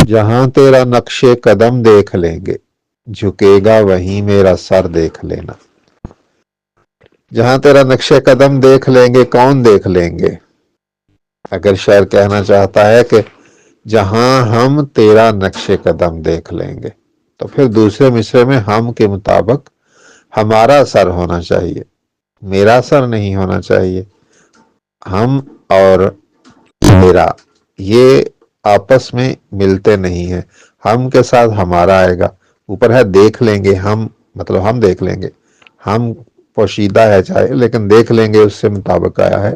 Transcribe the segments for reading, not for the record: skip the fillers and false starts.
جہاں تیرا نقش قدم دیکھ لیں گے جھکے گا وہیں میرا سر دیکھ لینا. جہاں تیرا نقش قدم دیکھ لیں گے، کون دیکھ لیں گے؟ اگر شاعر کہنا چاہتا ہے کہ جہاں ہم تیرا نقش قدم دیکھ لیں گے، تو پھر دوسرے مصرے میں ہم کے مطابق ہمارا سر ہونا چاہیے، میرا سر نہیں ہونا چاہیے. ہم اور میرا یہ آپس میں ملتے نہیں ہیں. ہم کے ساتھ ہمارا آئے گا. اوپر ہے دیکھ لیں گے، ہم مطلب ہم دیکھ لیں گے، ہم پوشیدہ ہے چاہے، لیکن دیکھ لیں گے اس سے مطابق آیا ہے،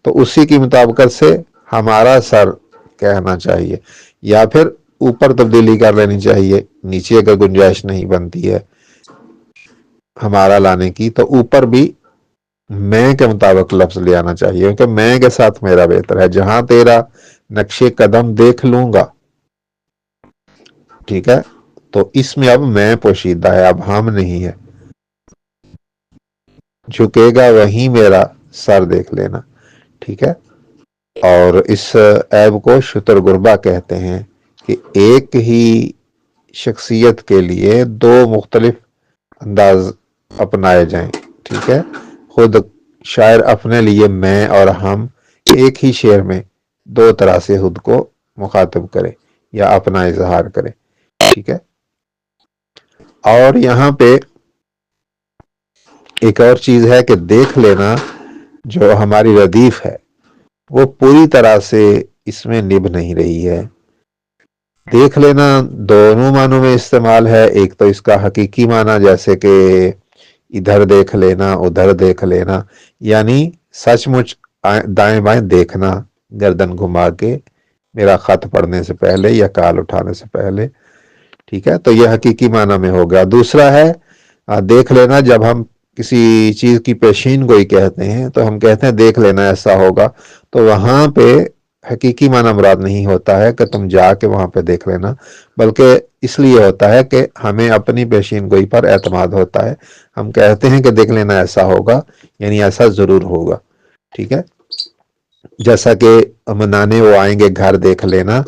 تو اسی کی مطابقت سے ہمارا سر کہنا چاہیے. یا پھر اوپر تبدیلی کر لینی چاہیے، نیچے اگر گنجائش نہیں بنتی ہے ہمارا لانے کی، تو اوپر بھی میں کے مطابق لفظ لے آنا چاہیے، کیونکہ میں کے ساتھ میرا بہتر ہے. جہاں تیرا نقش قدم دیکھ لوں گا، ٹھیک ہے، تو اس میں اب میں پوشیدہ ہے، اب ہم نہیں ہے. جھکے گا وہیں میرا سر دیکھ لینا، ٹھیک ہے. اور اس عیب کو شتر گربا کہتے ہیں کہ ایک ہی شخصیت کے لیے دو مختلف انداز اپنائے جائیں، ٹھیک ہے. خود شاعر اپنے لیے میں اور ہم ایک ہی شعر میں دو طرح سے خود کو مخاطب کرے یا اپنا اظہار کرے، ٹھیک ہے. اور یہاں پہ ایک اور چیز ہے کہ دیکھ لینا جو ہماری ردیف ہے وہ پوری طرح سے اس میں نبھ نہیں رہی ہے. دیکھ لینا دونوں معنوں میں استعمال ہے. ایک تو اس کا حقیقی معنی جیسے کہ ادھر دیکھ لینا، ادھر دیکھ لینا، یعنی سچ مچ دائیں بائیں دیکھنا گردن گھما کے میرا خط پڑھنے سے پہلے یا کال اٹھانے سے پہلے، ٹھیک ہے. تو یہ حقیقی معنی میں ہو گیا. دوسرا ہے دیکھ لینا جب ہم کسی چیز کی پیشین گوئی کہتے ہیں تو ہم کہتے ہیں دیکھ لینا ایسا ہوگا، تو وہاں پہ حقیقی معنی مراد نہیں ہوتا ہے کہ تم جا کے وہاں پہ دیکھ لینا، بلکہ اس لیے ہوتا ہے کہ ہمیں اپنی پیشین گوئی پر اعتماد ہوتا ہے. ہم کہتے ہیں کہ دیکھ لینا ایسا ہوگا، یعنی ایسا ضرور ہوگا، ٹھیک ہے. جیسا کہ منانے وہ آئیں گے گھر دیکھ لینا،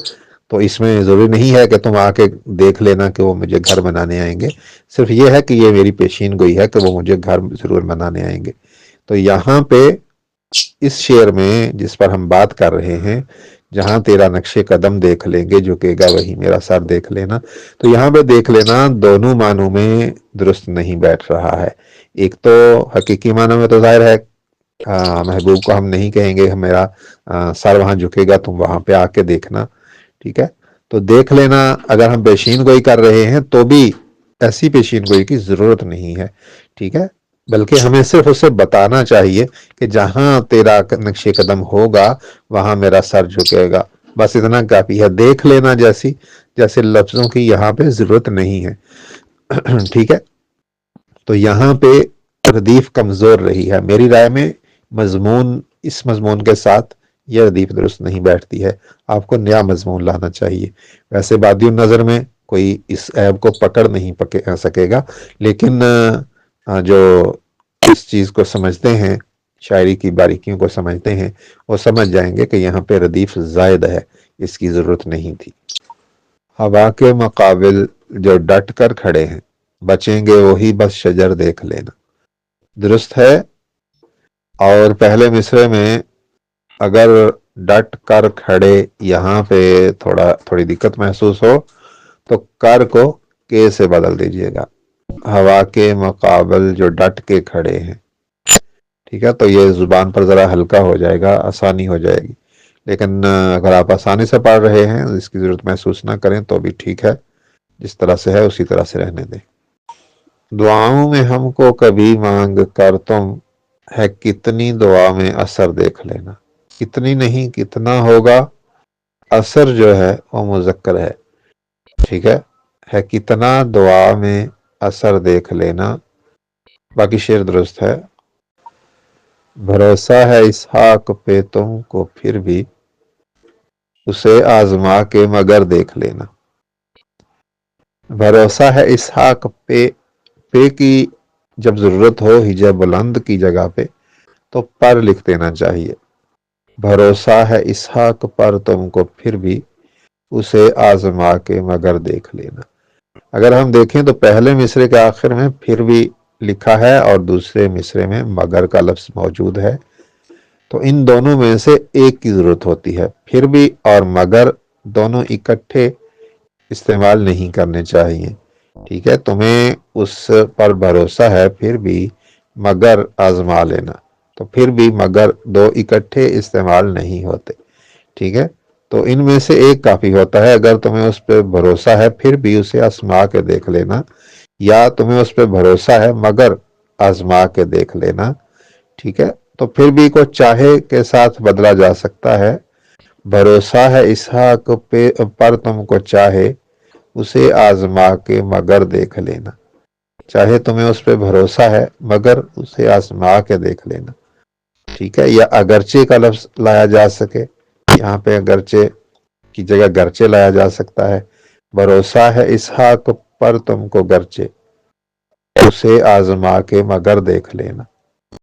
تو اس میں ضروری نہیں ہے کہ تم آ کے دیکھ لینا کہ وہ مجھے گھر بنانے آئیں گے، صرف یہ ہے کہ یہ میری پیشین گوئی ہے کہ وہ مجھے گھر ضرور بنانے آئیں گے. تو یہاں پہ اس شعر میں جس پر ہم بات کر رہے ہیں، جہاں تیرا نقش قدم دیکھ لیں گے جھکے گا وہی میرا سر دیکھ لینا، تو یہاں پہ دیکھ لینا دونوں معنوں میں درست نہیں بیٹھ رہا ہے. ایک تو حقیقی معنوں میں تو ظاہر ہے محبوب کو ہم نہیں کہیں گے میرا سر وہاں جھکے گا تم وہاں پہ آ کے دیکھنا، ٹھیک ہے. تو دیکھ لینا اگر ہم پیشین گوئی کر رہے ہیں تو بھی ایسی پیشین گوئی کی ضرورت نہیں ہے، ٹھیک ہے. بلکہ ہمیں صرف اسے بتانا چاہیے کہ جہاں تیرا نقش قدم ہوگا وہاں میرا سر جھکے گا، بس اتنا کافی ہے. دیکھ لینا جیسے لفظوں کی یہاں پہ ضرورت نہیں ہے، ٹھیک ہے. تو یہاں پہ ردیف کمزور رہی ہے میری رائے میں. اس مضمون کے ساتھ یہ ردیف درست نہیں بیٹھتی ہے. آپ کو نیا مضمون لانا چاہیے. ویسے بادی النظر میں کوئی اس عیب کو پکڑ نہیں سکے گا، لیکن جو اس چیز کو سمجھتے ہیں، شاعری کی باریکیوں کو سمجھتے ہیں، وہ سمجھ جائیں گے کہ یہاں پہ ردیف زائد ہے، اس کی ضرورت نہیں تھی. ہوا کے مقابل جو ڈٹ کر کھڑے ہیں بچیں گے وہی بس شجر دیکھ لینا، درست ہے. اور پہلے مصرے میں اگر ڈٹ کر کھڑے یہاں پہ تھوڑی دقت محسوس ہو تو کر کو کے سے بدل دیجئے گا. ہوا کے مقابل جو ڈٹ کے کھڑے ہیں، ٹھیک ہے. تو یہ زبان پر ذرا ہلکا ہو جائے گا، آسانی ہو جائے گی. لیکن اگر آپ آسانی سے پڑھ رہے ہیں اس کی ضرورت محسوس نہ کریں تو بھی ٹھیک ہے، جس طرح سے ہے اسی طرح سے رہنے دیں. دعاؤں میں ہم کو کبھی مانگ کر تم ہے کتنی دعا میں اثر دیکھ لینا. کتنی نہیں کتنا ہوگا، اثر جو ہے وہ مذکر ہے، ٹھیک ہے کتنا دعا میں اثر دیکھ لینا. باقی شعر درست ہے. بھروسہ ہے اسحاق پہ تم کو پھر بھی اسے آزما کے مگر دیکھ لینا. بھروسہ ہے اسحاق پہ کی جب ضرورت ہو ہجا بلند کی جگہ پہ تو پر لکھ دینا چاہیے. بھروسہ ہے اسحاق پر تم کو پھر بھی اسے آزما کے مگر دیکھ لینا. اگر ہم دیکھیں تو پہلے مصرے کے آخر میں پھر بھی لکھا ہے اور دوسرے مصرے میں مگر کا لفظ موجود ہے. تو ان دونوں میں سے ایک کی ضرورت ہوتی ہے. پھر بھی اور مگر دونوں اکٹھے استعمال نہیں کرنے چاہیے. ٹھیک ہے، تمہیں اس پر بھروسہ ہے پھر بھی مگر آزما لینا. تو پھر بھی مگر دو اکٹھے استعمال نہیں ہوتے. ٹھیک ہے، تو ان میں سے ایک کافی ہوتا ہے. اگر تمہیں اس پہ بھروسہ ہے پھر بھی اسے آزما کے دیکھ لینا، یا تمہیں اس پہ بھروسہ ہے مگر آزما کے دیکھ لینا. ٹھیک ہے، تو پھر بھی کو چاہے کے ساتھ بدلا جا سکتا ہے. بھروسہ ہے اسحاق پر تم کو چاہے، اسے آزما کے مگر دیکھ لینا. چاہے تمہیں اس پہ بھروسہ ہے مگر اسے آزما کے دیکھ لینا. ٹھیک ہے، یا اگرچہ کا لفظ لایا جا سکے. یہاں پہ اگرچہ کی جگہ گرچہ لایا جا سکتا ہے. بھروسہ ہے اسحاق پر تم کو گرچہ، اسے آزما کے مگر دیکھ لینا.